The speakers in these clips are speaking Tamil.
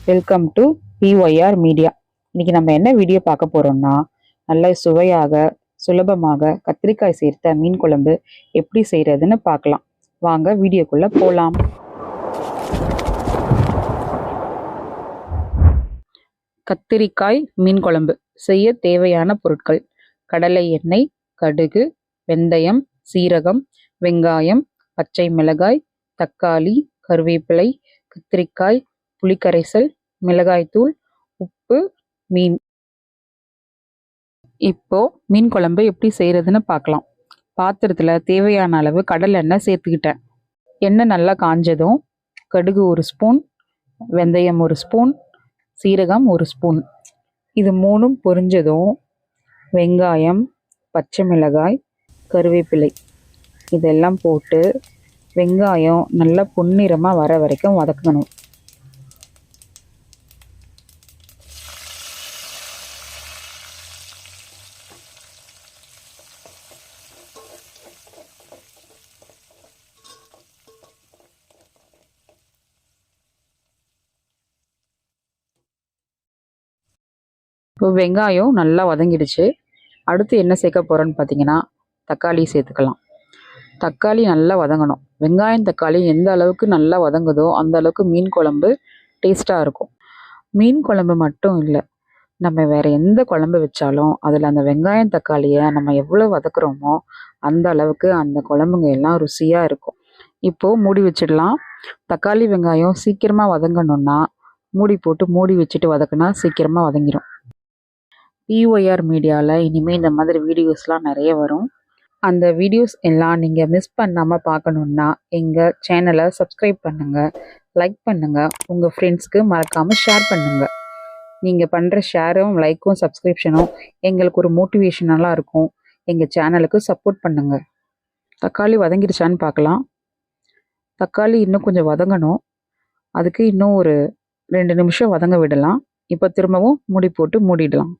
Welcome to PYR media. இன்னைக்கு நம்ம என்ன வீடியோ பார்க்க போறோம்னா, நல்ல சுவையாக சுலபமாக கத்திரிக்காய் சேர்த்த மீன் குழம்பு எப்படி செய்யறதுன்னு பார்க்கலாம். வாங்க வீடியோக்குள்ள போலாம். கத்திரிக்காய் மீன் குழம்பு செய்ய தேவையான பொருட்கள்: கடலை எண்ணெய், கடுகு, வெந்தயம், சீரகம், வெங்காயம், பச்சை மிளகாய், தக்காளி, கருவேப்பிலை, கத்திரிக்காய், புளிக்கரைசல், மிளகாய்த்தூள், உப்பு, மீன். இப்போ மீன் குழம்பு எப்படி செய்யறதுன்னு பார்க்கலாம். பாத்திரத்துல தேவையான அளவு கடலை எண்ணெய் சேர்த்துக்கிட்டேன். எண்ணெய் நல்லா காஞ்சதும் கடுகு 1 ஸ்பூன், வெந்தயம் 1 ஸ்பூன், சீரகம் 1 ஸ்பூன், இது மூணும் பொரிஞ்சதும் வெங்காயம், பச்சை மிளகாய், கருவேப்பிலை இதெல்லாம் போட்டு வெங்காயம் நல்லா பொன்னிறமாக வர வரைக்கும் வதக்கணும். இப்போ வெங்காயம் நல்லா வதங்கிடுச்சு. அடுத்து என்ன சேர்க்க போகிறோன்னு பார்த்தீங்கன்னா, தக்காளி சேர்த்துக்கலாம். தக்காளி நல்லா வதங்கணும். வெங்காயம் தக்காளி எந்த அளவுக்கு நல்லா வதங்குதோ அந்த அளவுக்கு மீன் குழம்பு டேஸ்ட்டாக இருக்கும். மீன் குழம்பு மட்டும் இல்லை, நம்ம வேறு எந்த குழம்பு வச்சாலும் அதில் அந்த வெங்காயம் தக்காளியை நம்ம எவ்வளோ வதக்குறோமோ அந்த அளவுக்கு அந்த குழம்புங்க எல்லாம் ருசியாக இருக்கும். இப்போது மூடி வச்சிடலாம். தக்காளி வெங்காயம் சீக்கிரமாக வதங்கணுன்னா மூடி போட்டு மூடி வச்சுட்டு வதக்குனா சீக்கிரமாக வதங்கிடும். PYR மீடியாவில் இனிமேல் இந்த மாதிரி வீடியோஸ்லாம் நிறைய வரும். அந்த வீடியோஸ் எல்லாம் நீங்கள் மிஸ் பண்ணாமல் பார்க்கணுன்னா எங்கள் சேனலை சப்ஸ்கிரைப் பண்ணுங்கள், லைக் பண்ணுங்கள், உங்கள் ஃப்ரெண்ட்ஸ்க்கு மறக்காமல் ஷேர் பண்ணுங்கள். நீங்கள் பண்ணுற ஷேரும் லைக்கும் சப்ஸ்கிரிப்ஷனும் எங்களுக்கு ஒரு மோட்டிவேஷனலாக இருக்கும். எங்கள் சேனலுக்கு சப்போர்ட் பண்ணுங்கள். தக்காளி வதங்கிடுச்சான்னு பார்க்கலாம். தக்காளி இன்னும் கொஞ்சம் வதங்கணும். அதுக்கு இன்னும் ஒரு 2 நிமிஷம் வதங்க விடலாம். இப்போ திரும்பவும் மூடி போட்டு மூடிடலாம்.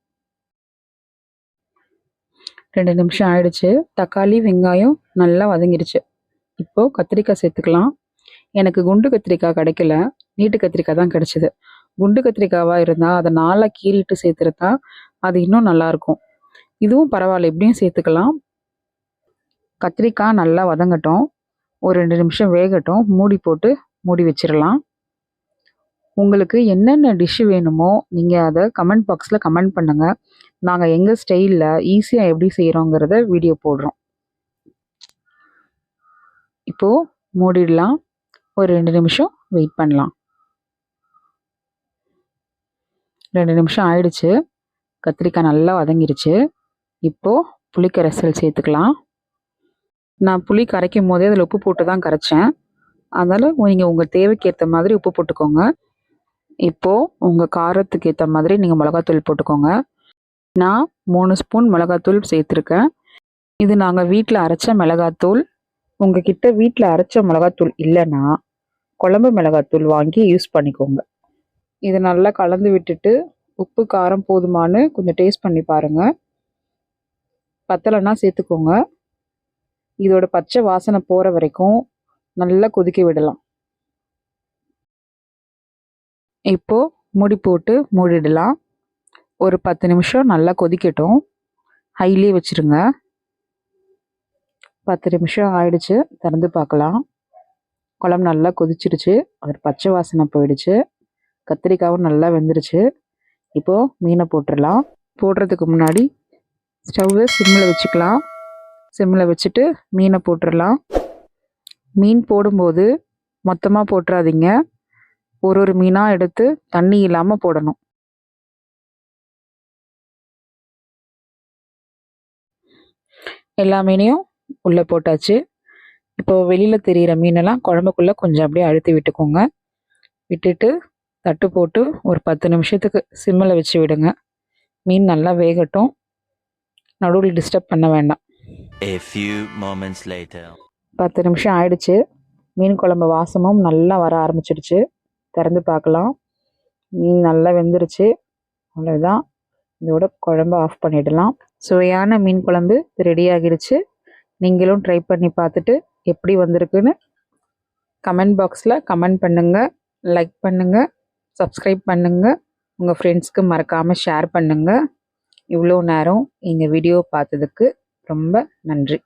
2 நிமிஷம் ஆயிடுச்சு. தக்காளி வெங்காயம் நல்லா வதங்கிடுச்சு. இப்போது கத்திரிக்காய் சேர்த்துக்கலாம். எனக்கு குண்டு கத்திரிக்காய் கிடைக்கல, நீட்டு கத்திரிக்காய் தான் கிடைச்சிது. குண்டு கத்திரிக்காவாக இருந்தால் அதை 4 கீறிட்டு சேர்த்துருந்தா அது இன்னும் நல்லாயிருக்கும். இதுவும் பரவாயில்ல, எப்படியும் சேர்த்துக்கலாம். கத்திரிக்காய் நல்லா வதங்கட்டும், ஒரு 2 நிமிஷம் வேகட்டும். மூடி போட்டு மூடி வச்சிடலாம். உங்களுக்கு என்னென்ன டிஷ்ஷு வேணுமோ நீங்கள் அதை கமெண்ட் பாக்ஸில் கமெண்ட் பண்ணுங்கள். நாங்கள் எங்கள் ஸ்டைலில் ஈஸியாக எப்படி செய்கிறோங்கிறத வீடியோ போடுறோம். இப்போது மூடிடலாம். ஒரு 2 நிமிஷம் வெயிட் பண்ணலாம். 2 நிமிஷம் ஆயிடுச்சு. கத்திரிக்காய் நல்லா வதங்கிருச்சு. இப்போது புளிக்கரைசல் சேர்த்துக்கலாம். நான் புளி கரைக்கும் போதே அதில் உப்பு போட்டு தான் கரைச்சேன். அதனால் நீங்கள் உங்கள் தேவைக்கு ஏற்ற மாதிரி உப்பு போட்டுக்கோங்க. இப்போது உங்கள் காரத்துக்கு ஏற்ற மாதிரி நீங்கள் மிளகாத்தூள் போட்டுக்கோங்க. நான் 3 ஸ்பூன் மிளகாத்தூள் சேர்த்துருக்கேன். இது நாங்கள் வீட்டில் அரைச்ச மிளகாத்தூள். உங்கள் கிட்ட வீட்டில் அரைச்ச மிளகாத்தூள் இல்லைன்னா குழம்பு மிளகாத்தூள் வாங்கி யூஸ் பண்ணிக்கோங்க. இது நல்லா கலந்து விட்டுட்டு உப்பு காரம் போதுமானு கொஞ்சம் டேஸ்ட் பண்ணி பாருங்கள். பத்தலைன்னா சேர்த்துக்கோங்க. இதோட பச்சை வாசனை போகிற வரைக்கும் நல்லா கொதிக்க விடலாம். இப்போது மூடி போட்டு மூடிடலாம். ஒரு 10 நிமிஷம் நல்லா கொதிக்கட்டும். ஹைலே வச்சுருங்க. 10 நிமிஷம் ஆயிடுச்சு. திறந்து பார்க்கலாம். குழம்பு நல்லா கொதிச்சிடுச்சு. அது பச்சை வாசனை போயிடுச்சு. கத்திரிக்காவும் நல்லா வெந்துருச்சு. இப்போது மீனை போட்டுடலாம். போடுறதுக்கு முன்னாடி ஸ்டவ்வை சிம்மில் வச்சுக்கலாம். சிம்மில் வச்சுட்டு மீனை போட்டுடலாம். மீன் போடும்போது மொத்தமாக போட்டுறாதீங்க. ஒரு மீனாக எடுத்து தண்ணி இல்லாமல் போடணும். எல்லா மீனையும் உள்ளே போட்டாச்சு. இப்போது வெளியில் தெரிகிற மீனெல்லாம் குழம்புக்குள்ளே கொஞ்சம் அப்படியே அழுத்தி விட்டுக்கோங்க. விட்டுட்டு தட்டு போட்டு ஒரு 10 நிமிஷத்துக்கு சிம்மில் வச்சு விடுங்க. மீன் நல்லா வேகட்டும். நடுவில் டிஸ்டர்ப் பண்ண வேண்டாம். A few moments later. 10 நிமிஷம் ஆயிடுச்சு. மீன் குழம்பு வாசமும் நல்லா வர ஆரம்பிச்சிடுச்சு. திறந்து பார்க்கலாம். மீன் நல்லா வெந்துருச்சு. அவ்வளோதான். இதோட குழம்பு ஆஃப் பண்ணிடலாம். சுவையான மீன் குழம்பு ரெடி ஆகிடுச்சு. நீங்களும் ட்ரை பண்ணி பார்த்துட்டு எப்படி வந்திருக்குன்னு கமெண்ட் பாக்ஸில் கமெண்ட் பண்ணுங்கள், லைக் பண்ணுங்கள், சப்ஸ்கிரைப் பண்ணுங்கள், உங்கள் ஃப்ரெண்ட்ஸ்க்கு மறக்காமல் ஷேர் பண்ணுங்கள். இவ்வளோ நேரம் எங்கள் வீடியோ பார்த்ததுக்கு ரொம்ப நன்றி.